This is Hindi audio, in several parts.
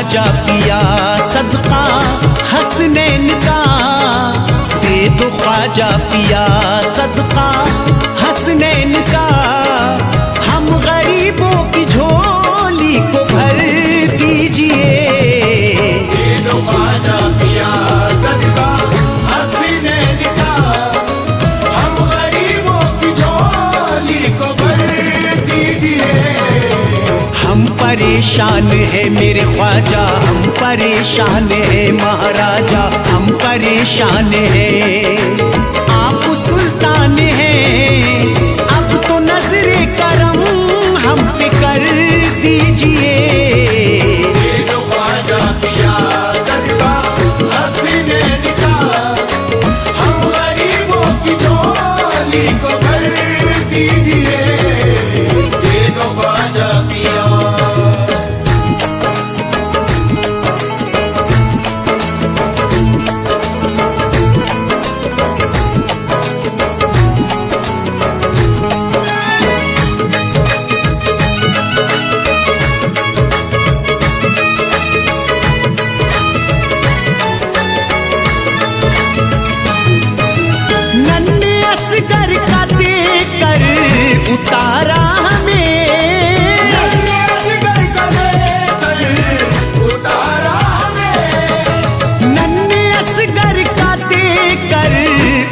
ख्वाजा पिया सदका हसनैन का, दे दो ख्वाजा पिया सदका हसनैन का, हम गरीबों की झोली को भर दीजिए। दे दो ख्वाजा पिया सदका हसनैन का, हम गरीबों की झोली को भर दीजिए। हम परेशान है मेरे ख्वाजा, हम परेशान है महाराजा, हम परेशान है। आप सुल्तान हैं, अब तो नजरे करम हम पे कर दीजिए। दे दो ख्वाजा पिया सदका हसनैन का, हम गरीबों की झोली को भर दीजिए। दे दो ख्वाजा पिया। नन्हे असगर का देकर उतारा हमें, नन्हे असगर का देकर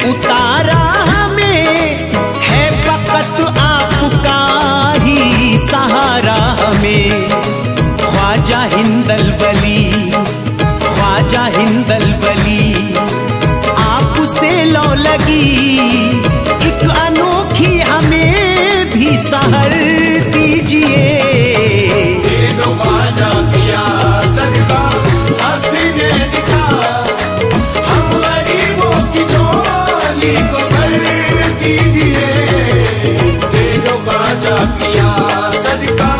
उतारा हमें, है फकत आपका ही सहारा हमें। ख्वाजा हिंदल वली, ख्वाजा हिंदल वली, आपसे लौ लगी एक अनोखी हमें भी सहर दीजिए। दे दो ख्वाजा पिया सदका हसनैन का, हम गरीबों की झोली को भर दीजिए। दे दो ख्वाजा पिया सदका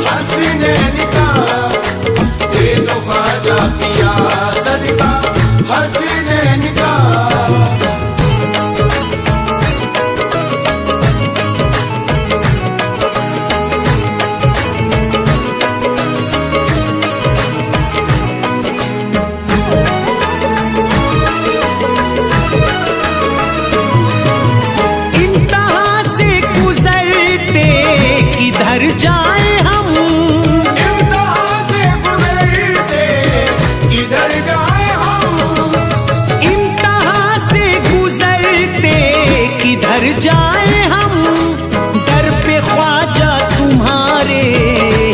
हसनैन का, दे दो ख्वाजा पिया सदका हसनैन का। इंतहा से गुजरते किधर जाए हम, इम्तिहान से गुजरते किधर जाए हम, इंतहा से गुजरते किधर जाए हम, दर पे ख्वाजा तुम्हारे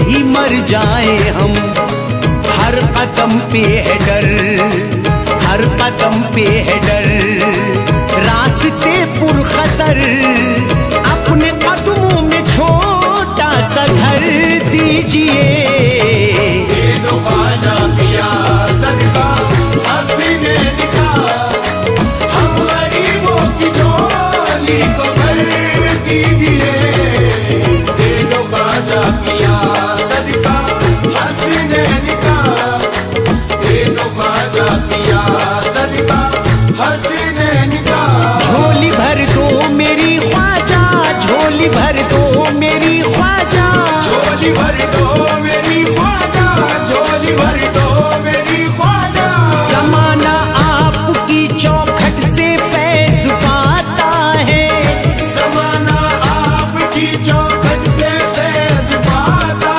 ही मर जाए हम। हर कदम पे है डर, हर कदम पे है डर, रास्ते पुरखतर, अपने कदमों में छोटा सा घर दीजिए। दे दो ख्वाजा पिया सदका हसनैन का, हम गरीबों की झोली को भर दीजिए। दे दो ख्वाजा पिया सदका हसनैन का, दे दो ख्वाजा पिया सदका हसनैन का। झोली भर दो मेरी ख्वाजा, झोली भर दो मेरी ख्वाजा, झोली भर दो मेरी ख्वाजा, झोली भर दो मेरी ख्वाजा। जमाना आपकी चौखट से फैज पाता है, ज़माना आपकी चौखट से फैज़ पाता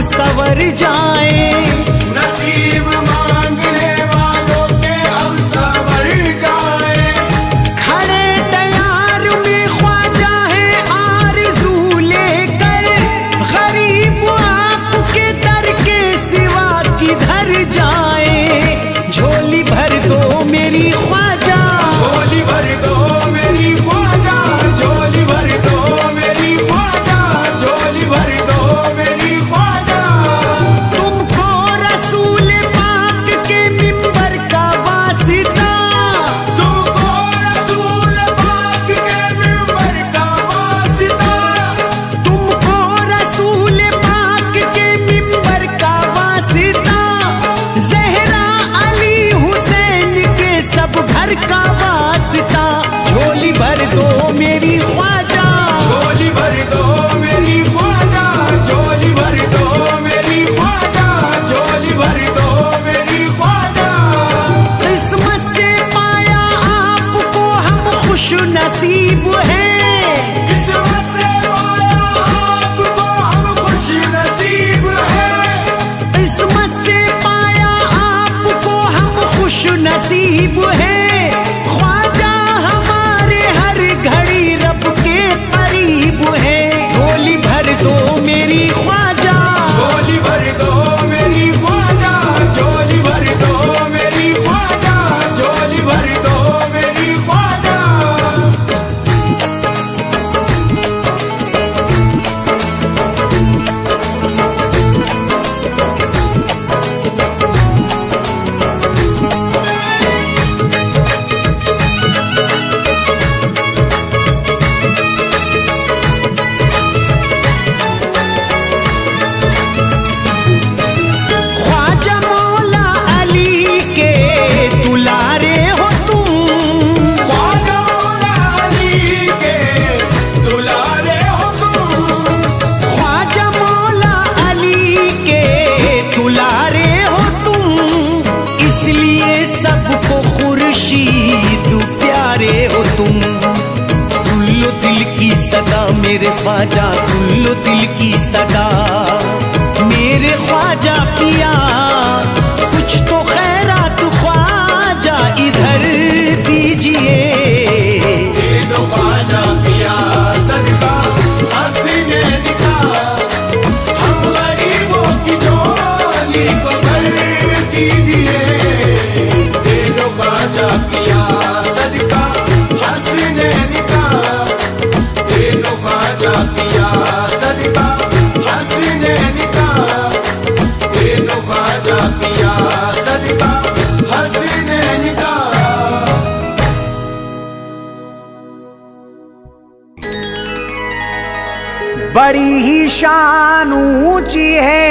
सवर जाए। नसीब मांगने वालों के अब सवर जाए। खड़े तैयार में ख्वाजा है आरज़ू लेकर, गरीब आपके दर के सिवा किधर जाए। झोली भर दो मेरी ख्वाजा, झोली भर दो मेरी ख्वाजा, झोली भर दो मेरी ख्वाजा, झोली भर दो मेरी ख्वाजा। तुमको रसूल पाक के मिंबर का वास्ता, तुमको रसूल पाक के मिंबर का वास्ता, तुमको रसूल पाक के मिंबर का वास्ता। ज़हरा अली हुसैन के सब घर का वास्ता। झोली भर दो मेरी ख्वाजा, झोली भर दो मेरी ख्वाजा, झोली भर दो मेरी ख्वाजा, झोली भर दो मेरी ख्वाजा। किस्मत से पाया आपको हम खुश नसीब हैं। किस्मत से पाया आपको हम खुश नसीब हैं। किस्मत से पाया आपको हम खुश नसीब हैं। ख्वाजा हमारे हर घड़ी रब के करीब है। झोली भर दो मेरी ख्वाजा, झोली भर दो मेरी ख्वाजा, झोली भर दो मेरी ख्वाजा, झोली भर दो मेरी ख्वाजा। ख्वाजा मौला अली के दुलारे हो तुम। ख्वाजा मौला अली के दुलारे हो तुम। ख्वाजा मौला अली के दुलारे हो तुम। इसलिए सबको खुर्शीद प्यारे हो तुम। सुन लो दिल की सदा मेरे ख्वाजा, सुन लो दिल की सदा मेरे ख्वाजा पिया। कुछ तो खैरात ख्वाजा इधर दीजिए। दे दो ख्वाजा पिया सदका हसीने निकाह, हम गरीबों की झोली को भर दीजिए। दे दो ख्वाजा पिया सदका हसीने निकाह, दे दो ख्वाजा पिया सदका हसीने निकाह, दे दो ख्वाजा पिया सदका हसीने निकाह। बड़ी ही शान ऊंची है,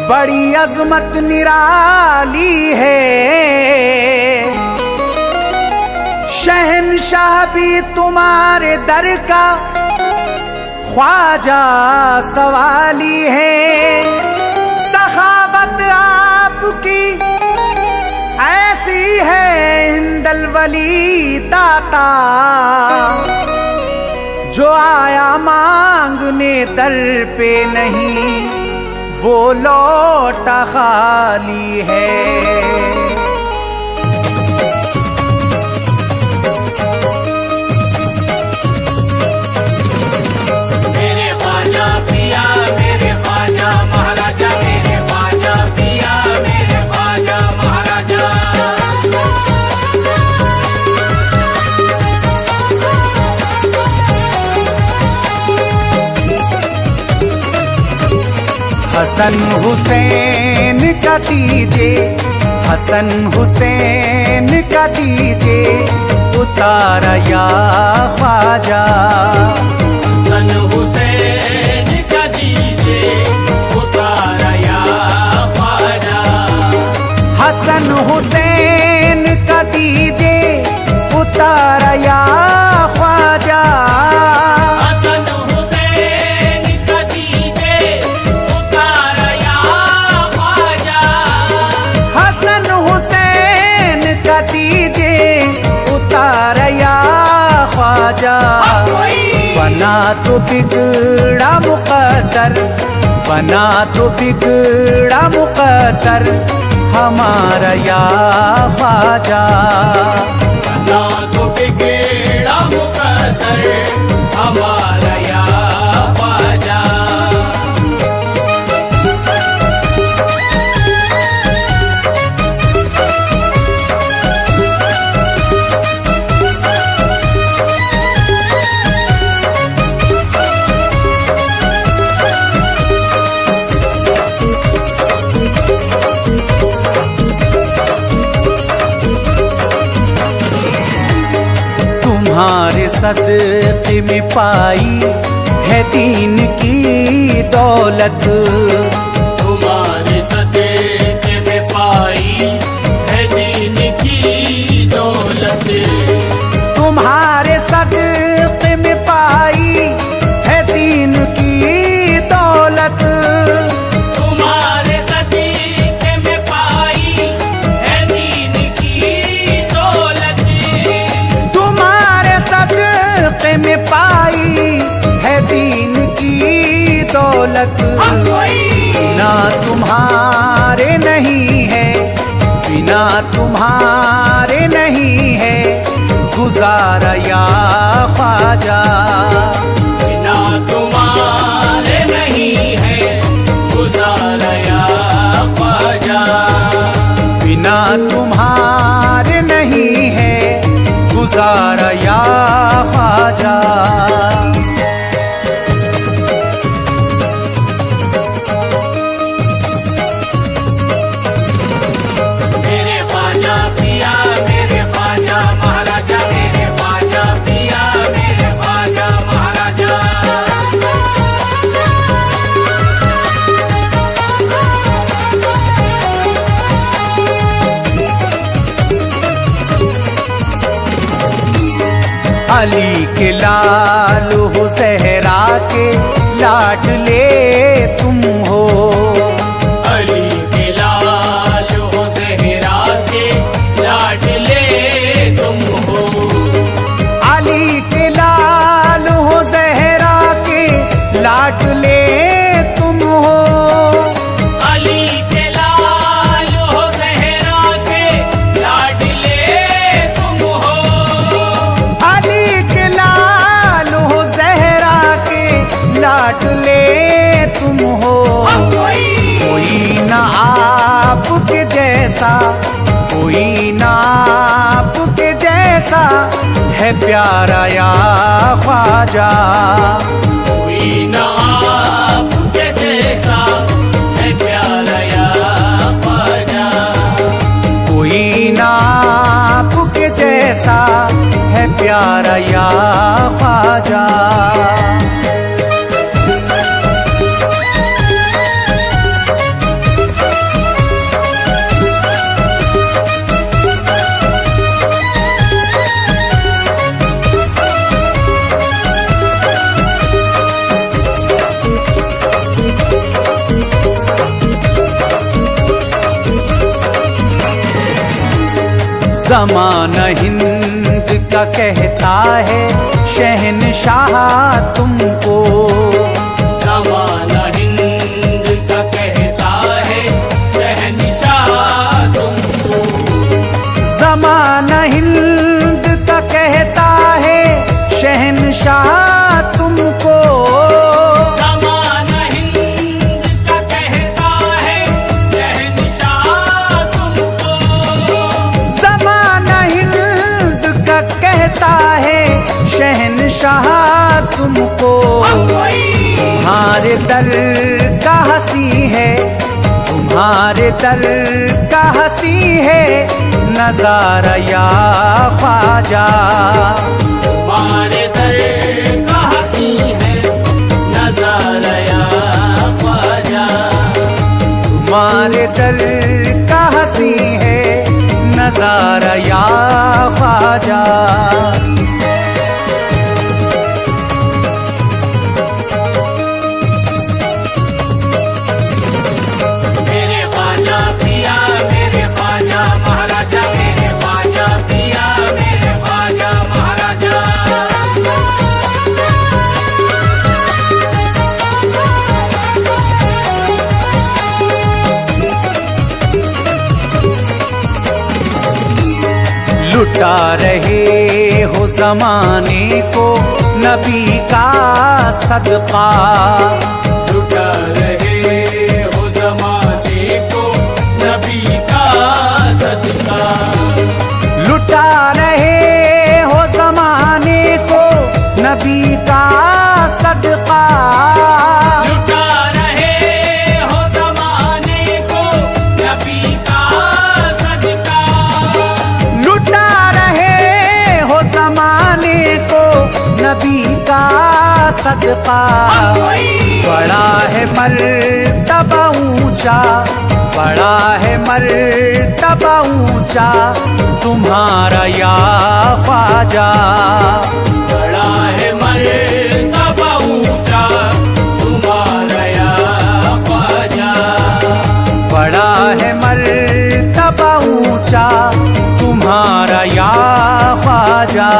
बड़ी अजमत निराली है। शहंशाह भी तुम्हारे दर का ख्वाजा सवाली है। सखावत आपकी ऐसी है हिंदल वली दाता, जो आया मांगने दर पे नहीं वो लौटा खाली है। मेरे ख्वाजा पिया मेरे ख्वाजा महाराजा, मेरे ख्वाजा पिया मेरे ख्वाजा महाराजा। हसन हुसैन का दीजिए, हसन हुसैन का दीजिए उतारा या ख्वाजा। हसन हुसैन का दीजिए उतारा या ख्वाजा। हसन हुसैन का दीजिए उतारा या ख्वाजा। हसन हुसैन का दीजिए उतारा या ख्वाजा। हसन हुसैन का दीजिए उतारा या ख्वाजा। बना तो बिगड़ा मुकद्दर बना तो बिगड़ा मुकद्दर हमारा या ख्वाजा। ना तो बिगड़ा मुकद्दर हमारा या ख्वाजा। तुम्हारे सदक़े में पाई है दीन की दौलत। तुम्हारे सदक़े में पाई है दीन की दौलत। तुम्हारे सदक़े में पाई है दीन की दौलत। तुम्हारे सदक़े में पाई है दीन की दौलत। तुम्हारे सदक़े में पाई है दीन की दौलत। बिना तुम्हारे नहीं है, बिना तुम्हारे नहीं है गुजारा या ख्वाजा। बिना तुम्हारे नहीं है गुजारा या ख्वाजा। बिना तुम्हारे नहीं है गुजारा या ख्वाजा। मेरे ख्वाजा पिया मेरे ख्वाजा महाराजा। मेरे ख्वाजा पिया मेरे ख्वाजा महाराजा। अली के लाल हो ज़हरा के लाडले तुम हो। अली के लाल हो ज़हरा के लाडले तुम हो। अली के लाल हो ज़हरा के लाडले तुम हो। अली के लाल हो ज़हरा के लाडले तुम हो। अली के लाल हो ज़हरा के लाडले तुम हो। कोई ना आपके जैसा, कोई ना आपके जैसा है प्यारा या ख्वाजा। कोई ना आपके जैसा है प्यारा या ख्वाजा। कोई ना आपके जैसा है प्यारा या ख्वाजा। ज़माना हिंद का कहता है शहनशाह तुमको। ज़माना हिंद का कहता है शहंशाह तुमको। ज़माना हिंद का कहता है शहनशाह तुमको। ज़माना हिंद का कहता है शहंशाह तुमको। ज़माना हिंद का कहता है शहनशाह तुमको। तुम्हारे दर का हंसी है, तुम्हारे दर का हंसी है नजारा या ख्वाजा। तुम्हारे दर का हंसी है नजारा या ख्वाजा। तुम्हारे दर का हंसी है नजारा या ख्वाजा। मेरे ख्वाजा पिया मेरे ख्वाजा महाराजा। मेरे ख्वाजा पिया मेरे ख्वाजा महाराजा। लुटा रहे हो ज़माने को नबी का सदका, लुटा रहे हो ज़माने को नबी का सदका, लुटा रहे हो ज़माने को नबी का सदका, लुटा रहे हो ज़माने को नबी का सदका, लुटा रहे हो ज़माने को नबी का सदका। बड़ा है मर्तबा ऊंचा, बड़ा है मर्तबा ऊंचा तुम्हारा या ख्वाजा, बड़ा है मर्तबा ऊंचा तुम्हारा या ख्वाजा, बड़ा है मर्तबा ऊंचा तुम्हारा या ख्वाजा।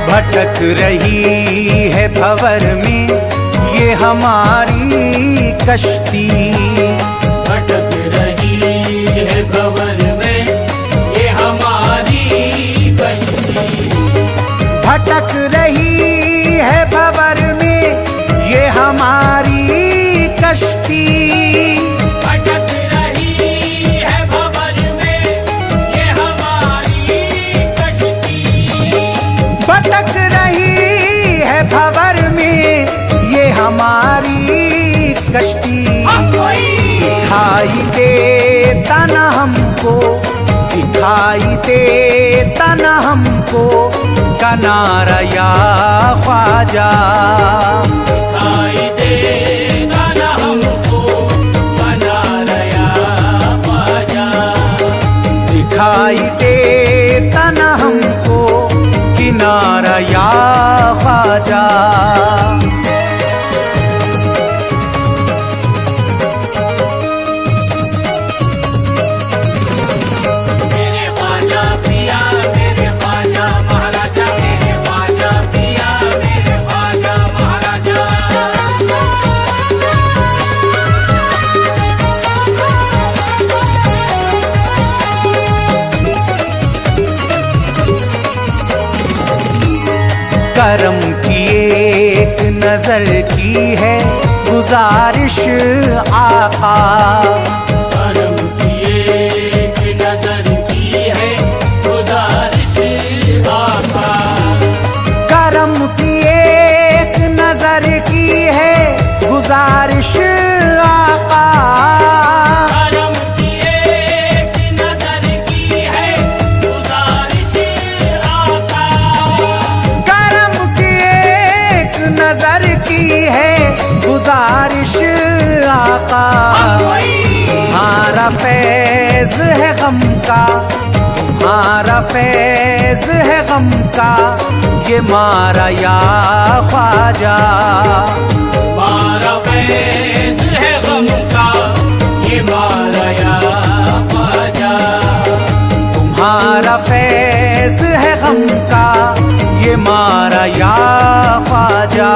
भटक रही है भंवर में ये हमारी कश्ती, भटक रही है भंवर में ये हमारी कश्ती, भटक रही है भंवर में ये हमारी कश्ती, भटक रही है भंवर में ये हमारी कश्ती, भटक रही है भंवर में ये हमारी कश्ती। दिखाई देता न हमको, दिखाई देता न हमको किनारा या ख्वाजा, दिखाई देता न हमको किनारा या ख्वाजा, दिखाई देता न हमको किनारा या ख्वाजा। मेरे ख्वाजा पिया मेरे ख्वाजा महाराजा, मेरे ख्वाजा पिया मेरे ख्वाजा महाराजा, करम की एक नजर की है गुजारिश आका, करम की एक नजर की है गुजारिश आका, करम की एक नजर की है गुजारिश आका, करम की एक नजर की है गुजारिश आका, करम की एक नजर की है गुजारिश आका। तुम्हारा फैज है गम का, तुम्हारा फैज है गम का ये मारा या ख्वाजा, मारा फैज है गम का ये मारा या ख्वाजा, तुम्हारा फैज है गम का ये मारा या ख्वाजा।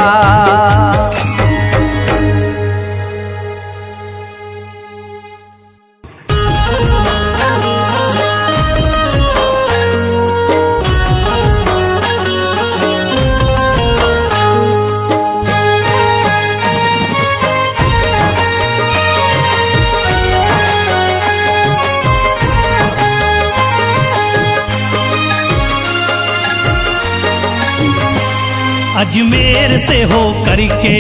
अजमेर से हो करके,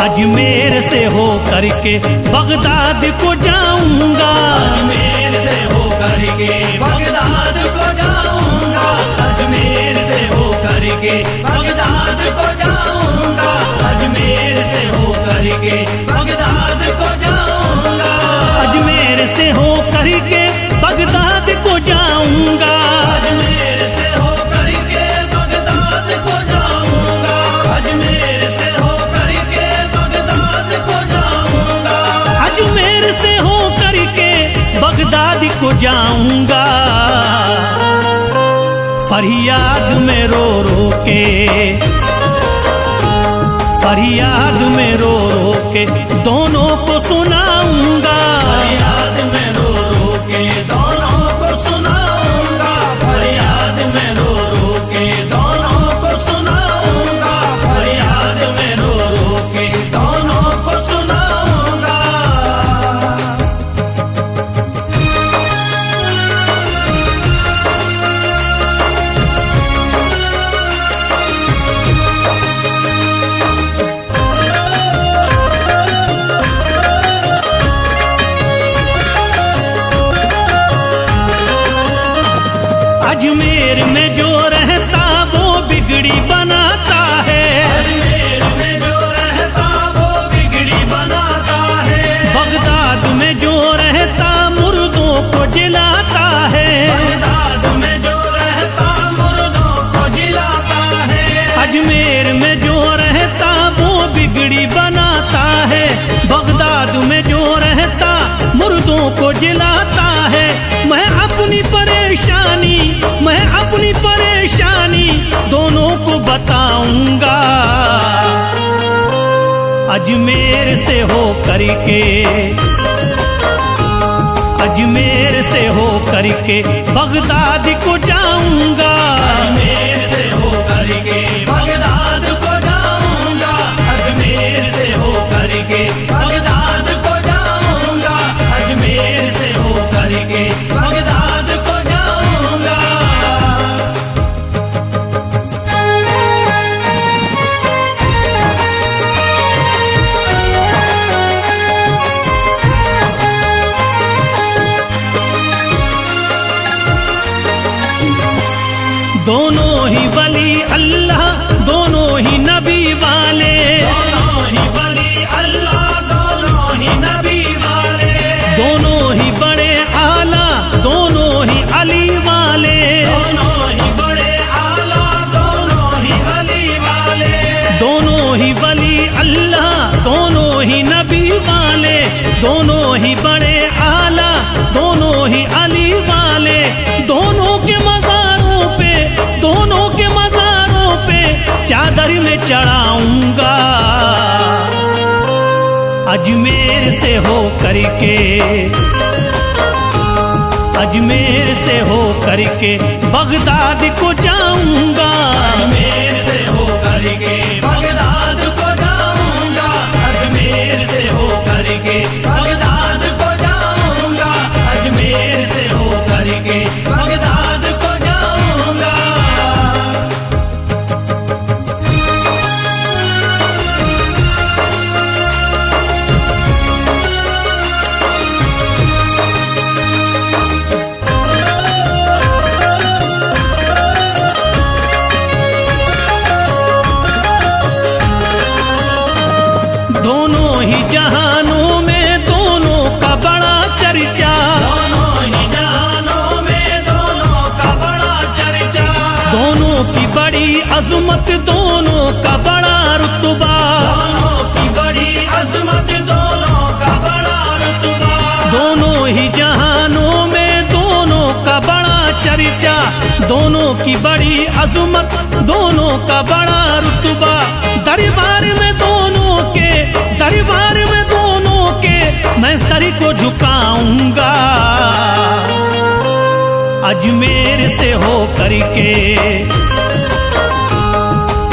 अजमेर से हो करके बगदाद को जाऊंगा, अजमेर से हो करके बगदाद को जाऊंगा, अजमेर से हो करके बगदाद को जाऊंगा, अजमेर से हो करके बगदाद को जाऊंगा, अजमेर से हो करके बगदाद को जाऊंगा, अजमेर से हो करके बगदाद को जाऊंगा, जाऊंगा। फरियाद में रो रो के, फरियाद में रो रो के दोनों को सुनाऊंगा। फरियाद में रो रो के दोनों को सुनाऊंगा। फरियाद में रो रो के दोनों को सुनाऊंगा। फरियाद में रो रो के दोनों को सुनाऊंगा। अजमेर में जो रहता वो बिगड़ी बनाता है। अजमेर में जो रहता वो बिगड़ी बनाता है। बगदाद में जो रहता मुर्दों को जिलाता है। बगदाद में जो रहता मुर्दों को जिलाता है। अजमेर में जो रहता वो बिगड़ी बनाता है। बगदाद में जो रहता मुर्दों को जिलाता है। मैं अपनी परेशानी, मैं अपनी परेशानी दोनों को बताऊंगा। अजमेर से हो करके, अजमेर से हो करके बगदाद को जाऊंगा। अजमेर से हो करके बगदाद को जाऊंगा। अजमेर से हो करके बगदाद को जाऊंगा। अजमेर से हो करके बगदाद को जाऊंगा। दोनों ही वली अल्लाह, दोनों ही नबी वाले। दोनों ही वली अल्लाह, दोनों ही नबी वाले। दोनों ही बड़े आला, दोनों ही अली वाले। दोनों ही बड़े आला, दोनों ही अली वाले। दोनों ही वली अल्लाह, दोनों ही नबी वाले। दोनों ही बड़े आला, दोनों ही अली वाले। दोनों के मज़ारों पे, दोनों के मज़ारों पे चादर में चढ़ाऊंगा। अजमेर से हो करके, अजमेर से हो करके बगदाद को जाऊंगा। अजमेर से हो करके बगदाद को जाऊंगा। अजमेर से हो करके बगदाद को जाऊंगा। अजमेर से हो करके बगदाद को जाऊंगा। दोनों ही जहानों में दोनों का बड़ा चर्चा। दोनों ही जहानों में दोनों का बड़ा चर्चा। दोनों की बड़ी अजमत, दोनों का बड़ा रुतबा। दोनों की बड़ी अजमत, दोनों का बड़ा रुतबा। दोनों ही जहानों में दोनों का बड़ा चर्चा। दोनों की बड़ी अजमत, दोनों का बड़ा रुतबा। दरबार में दोनों के, दरबार में दोनों के मैं सर को झुकाऊंगा। अजमेर से हो करके,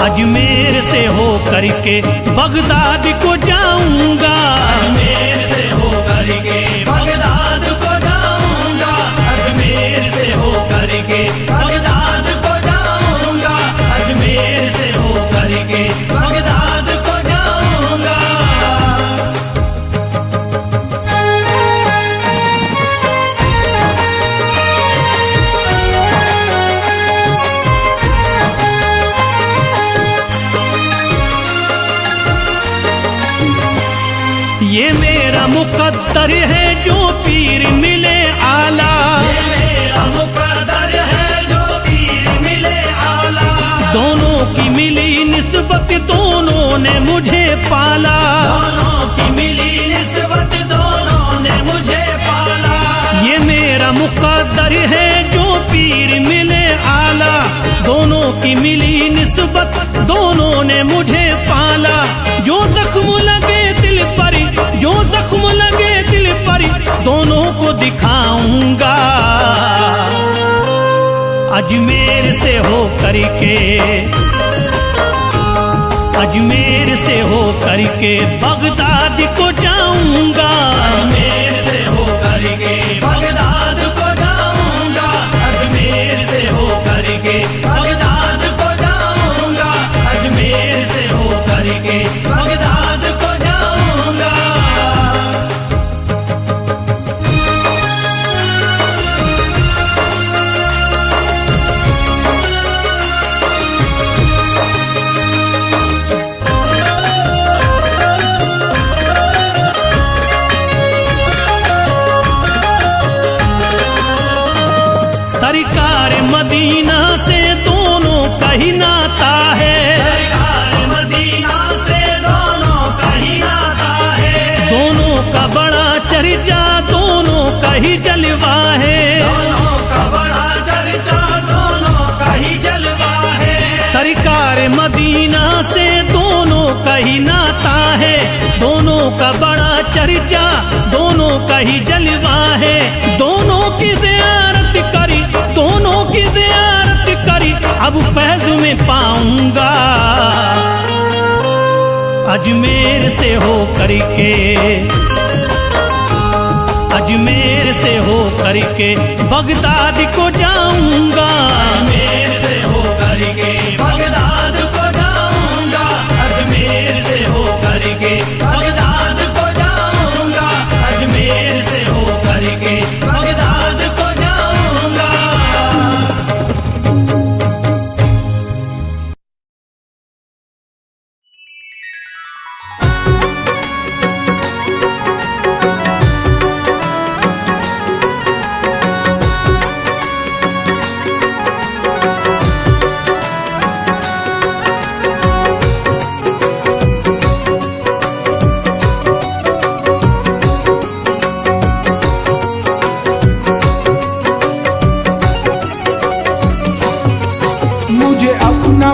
अजमेर से हो करके बगदाद को जाऊंगा। अजमेर से हो करके बगदाद को जाऊंगा। अजमेर से हो करके बगदाद को जाऊंगा। अजमेर से हो करके बगदाद को जाऊंगा। ये मेरा मुकद्दर है जो पीर मिले आला। ये मेरा मुकद्दर है जो पीर मिले आला। दोनों की मिली निस्बत, दोनों ने मुझे पाला। दोनों की मिली निस्बत, दोनों ने मुझे पाला। ये मेरा मुकद्दर है जो पीर मिले आला, दोनों की मिली निस्बत, दोनों ने मुझे पाला। जो जख्म लगे दिल पर, जो जख्म लगे दिल पर, दोनों को दिखाऊंगा। अजमेर से हो करके, अजमेर से हो करके बगदाद को जाऊंगा। अजमेर से हो करके बगदाद को जाऊंगा। अजमेर से हो करके बगदाद को जाऊंगा। अजमेर से हो करके बगदाद को जाऊंगा। सरकार मदीना से दोनों का ही नाता है। सरकार मदीना से दोनों का ही नाता है। दोनों का बड़ा चर्चा, दोनों का ही जलवा है। दोनों का बड़ा चर्चा, दोनों का ही जलवा है। सरकार मदीना से दोनों का ही नाता है। दोनों का बड़ा चर्चा, दोनों का ही जलवा है। दोनों की ज़ियारत करी, दोनों की ज़ियारत करी, अब फैज़ में पाऊंगा। अजमेर से हो करके, अजमेर से हो करके बगदाद को जाऊंगा। अजमेर से हो करके बगदाद को जाऊंगा। अजमेर से हो करके बगदाद को जाऊंगा। अजमेर से हो करके बगदाद को जाऊंगा।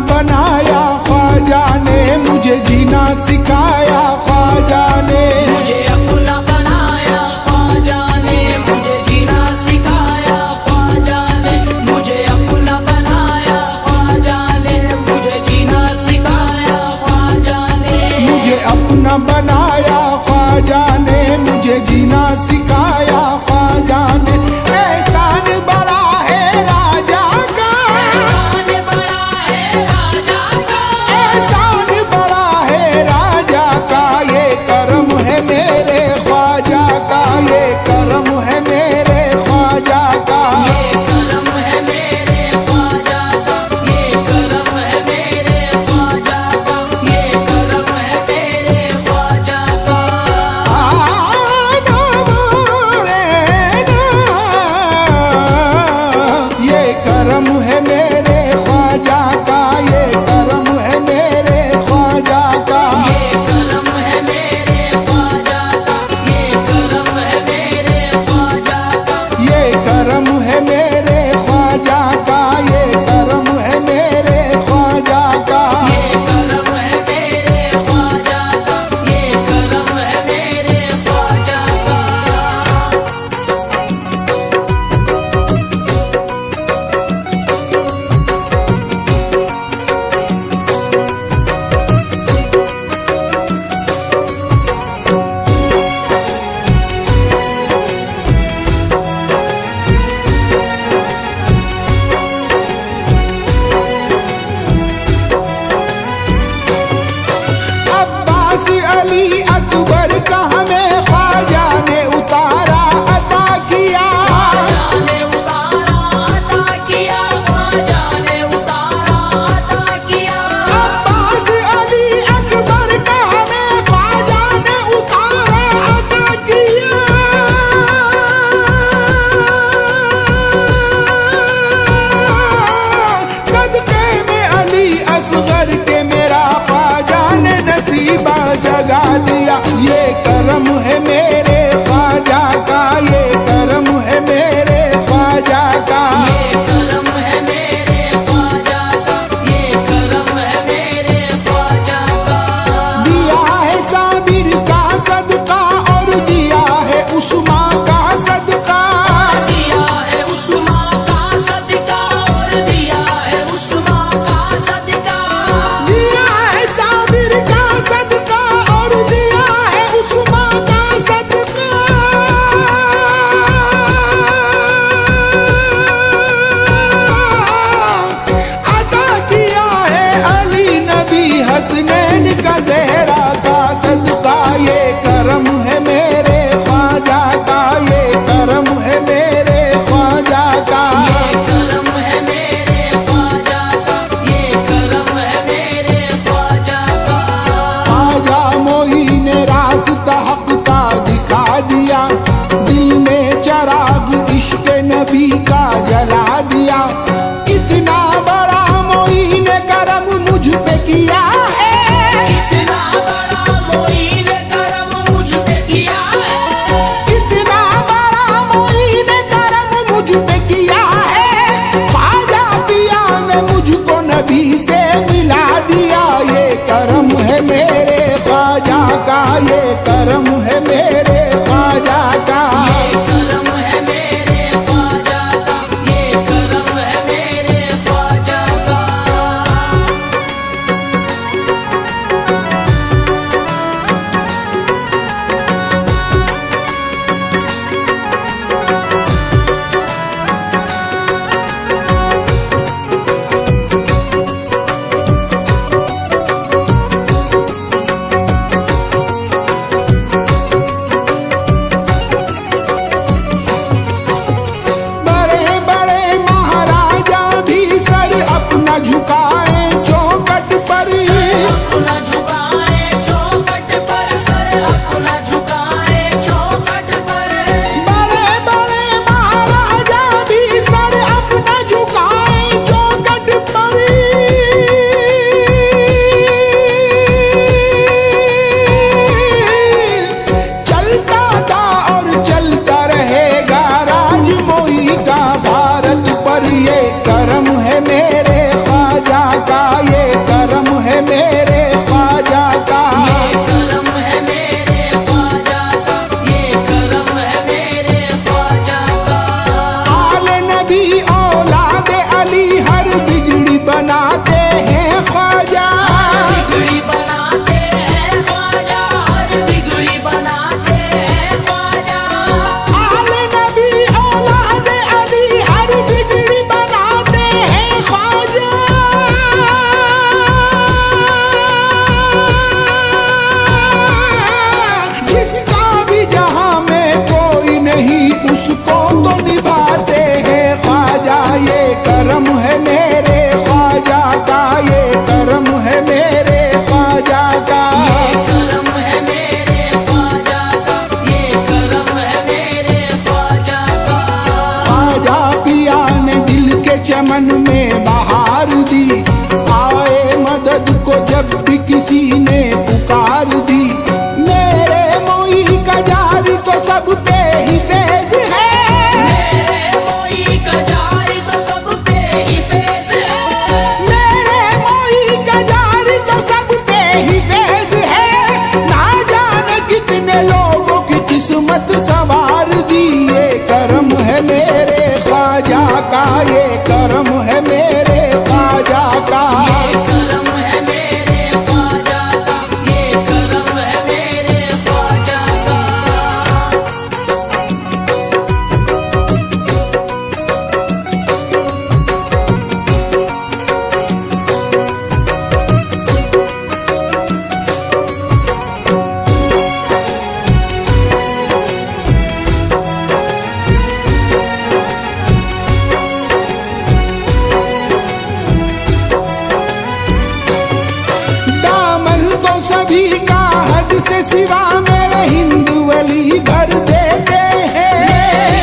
बनाया ख्वाजा ने, मुझे जीना सिखाया ख्वाजा ने। मुझे अपना बनाया ख्वाजा ने, मुझे जीना सिखाया ख्वाजा ने। मुझे अपना बनाया ख्वाजा ने, मुझे जीना सिखाया ख्वाजा ने। मुझे अपना बनाया ख्वाजा ने, मुझे जीना सिखाया ख्वाजा ने। एहसान बड़ा है राजा का, एहसान बड़ा है राजा का, एहसान बड़ा है राजा का। ये करम है मेरे ख्वाजा का, ये करम है मेरे ख्वाजा का। ये करम है मेरे ख्वाजा का, ये करम है मेरे ख्वाजा का, ये करम है मेरे ख्वाजा का। ये करम है मेरे ख्वाजा का, ये करम है मेरे ख्वाजा का। ये करम है मेरे ख्वाजा का, ये करम है मेरे ख्वाजा का। ये करम है मेरे ख्वाजा का, ये करम है मेरे ख्वाजा का। ये करम है मेरे ख्वाजा का, ये करम है मेरे ख्वाजा का। अब्बास अली अकबर का हमें ख्वाजा ने उतारा अता किया। ख्वाजा ने उतारा अता किया, ख्वाजा ने उतारा अता किया। अब्बास अली अकबर का हमें ख्वाजा ने उतारा अता किया। सदके में अली असगर के मेरा ख्वाजा ने नसीबा जगा दिया। ये करम है मेरे ख्वाजा का, ये करम है मेरे मिला दिया। ये करम है मेरे ख्वाजा का, ये करम है मेरे ख्वाजा का। ये करम है मेरे ख्वाजा का, ये करम है मेरे ख्वाजा का। बड़े बड़े महाराजा भी सर अपना झुकाए चौखट पर। सर अपना झुकाए चौखट पर, सर अपना झुकाए चौखट पर। बड़े बड़े महाराजा भी सर अपना झुकाए चौखट पर। चलता था और चलता रहेगा राजमोही का भारत पर। ये करम है मेरे ख्वाजा का, ये करम है मेरे ख्वाजा का। ये करम है मेरे ख्वाजा का, ये करम है मेरे ख्वाजा का। आले नबी औलाद अली हर बिगड़ी बनाते हैं ख्वाजा। बिगड़ी बनाते हैं ख्वाजा, हर बिगड़ी बनाते हैं ख्वाजा। आले नबी औलाद अली हर बिगड़ी बनाते हैं ख्वाजा। जिसका भी जहां में कोई नहीं उसको तो निभाते हैं ख्वाजा। ये करम है मेरे ख्वाजा का, ये करम है मेरे ख्वाजा का। ये करम है मेरे ख्वाजा का, ये करम है मेरे ख्वाजा का। ख्वाजा पिया ने दिल के चमन में बहार दी। आए मदद को जब भी किसी ने पुकार दी। मेरे मोई का जारी तो सब पे ही फैज है। मेरे मोई का जारी तो सब पे ही फैज है। मेरे मोई का जारी तो सब पे ही फैज है। ना जाने कितने लोगों की किस्मत संवार दी। ये करम है मेरे ख्वाजा का, ये करम है मेरे ख्वाजा का। ये करम है मेरे ख्वाजा का, ये करम है मेरे ख्वाजा का। दामन तो सभी का हद से सिवा मेरे हिंदू वली भर देते हैं।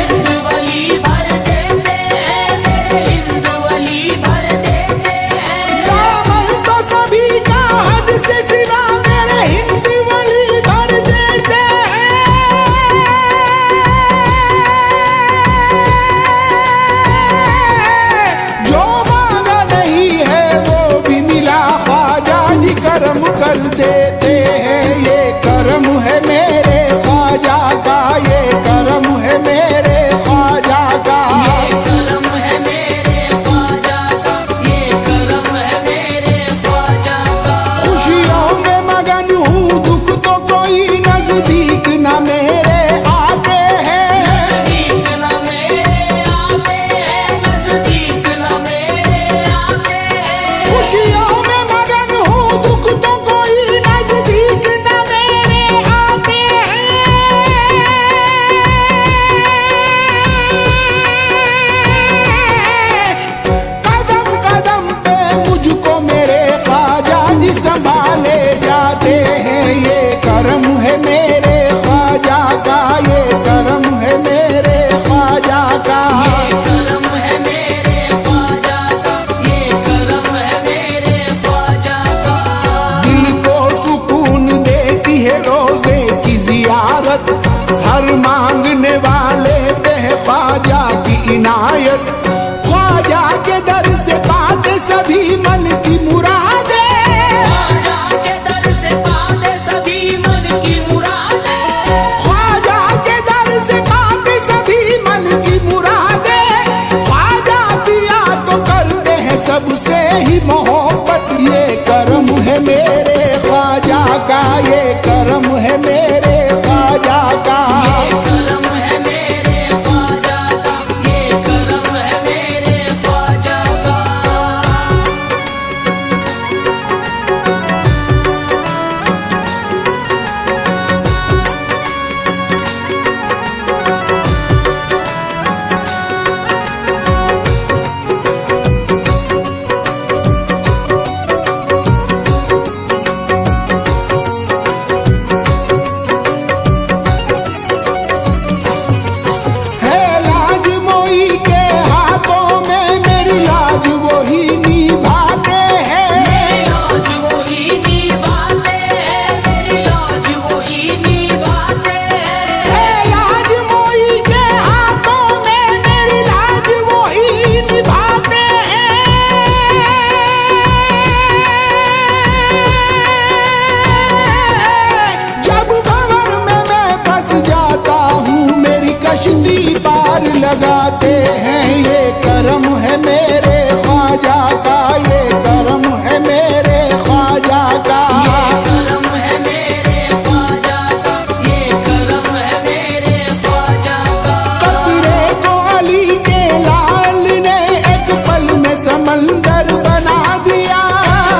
हिंदू वली भर देते हैं, मेरे हिंदू वली भर देते हैं। दामन तो सभी का हद से सिवा मेरे हिंदू वली भर देते हैं। जो मांगा नहीं है वो भी मिला, ख्वाजा जी करम कर देते हैं। ये करम है मेरे ख्वाजा का, ये करम है मेरे ख्वाजा का। ये करम है मेरे ख्वाजा का, ये करम है मेरे ख्वाजा का। खुशियों में मगन हूँ, दुख तो कोई नजदीक न मेरे आते हैं। नजदीक न मेरे आते हैं, नजदीक न मेरे आते हैं। खुशियों में मगन हूँ, दुख तो कोई नजदीक न मेरे आते हैं। कदम कदम पे मुझको मेरे ख्वाजा जी संभाले जाते हैं। ये करम है मेरे ख्वाजा का, ये करम है मेरे ख्वाजा का। ये करम है मेरे ख्वाजा का, ये करम है मेरे ख्वाजा का। दिल को सुकून देती है रोजे की जियारत। हर मांगने वाले पे है ख्वाजा की इनायत। ख्वाजा के दर से पाते सभी मन की मुराद। है मेरे ख्वाजा का, ये करम है मेरे ख्वाजा का। ये करम है मेरे ख्वाजा का, ये करम है मेरे ख्वाजा का। है लाज मोई के हाथों में, मेरी लाज वही निभाते हैं। मेरी लाज वही निभाते हैं, मेरी लाज वही निभाते हैं। है लाज मोई के हाथों में, मेरी लाज वही निभाते हैं। जब भंवर में मैं फंस जाता हूँ, मेरी कश्ती पार लगाते हैं। ये करम है मेरे ख्वाजा का, ये करम है मेरे ख्वाजा का। ये करम है मेरे ख्वाजा का, ये करम है मेरे ख्वाजा का। कतरे को अली के लाल ने एक पल में समंदर बना दिया।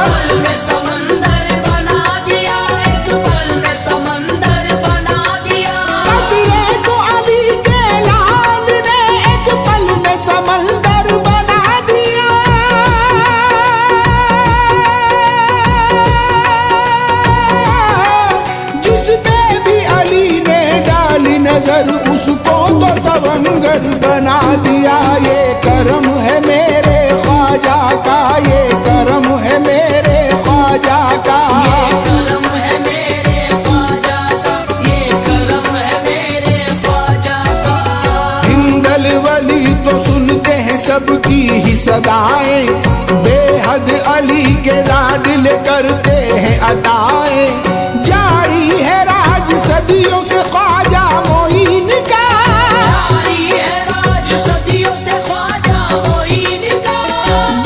पल में समंदर बना दिया, एक पल में समंदर बना दिया। कतरे को अली के लाल ने एक पल में समंदर बना दिया। जिस पे भी अली ने डाली नजर, उसको तो तवंगर बना दिया। ये करम है मेरे ख्वाजा का, ये करम है मेरे ख्वाजा का। ये करम है मेरे ख्वाजा का, ये करम है मेरे ख्वाजा का। हिंदल वली तो सुनते हैं सबकी ही सदाएं, बेहद अली के लाडले करते हैं अदाएं। जारी है राज सदियों से ख्वाजा मोइन का। जारी है राज सदियों से ख्वाजा मोइन का।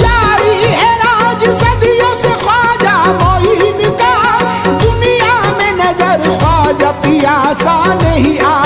जारी है राज सदियों से ख्वाजा मोइन का। दुनिया में नजर ख्वाजा पियासा नहीं आ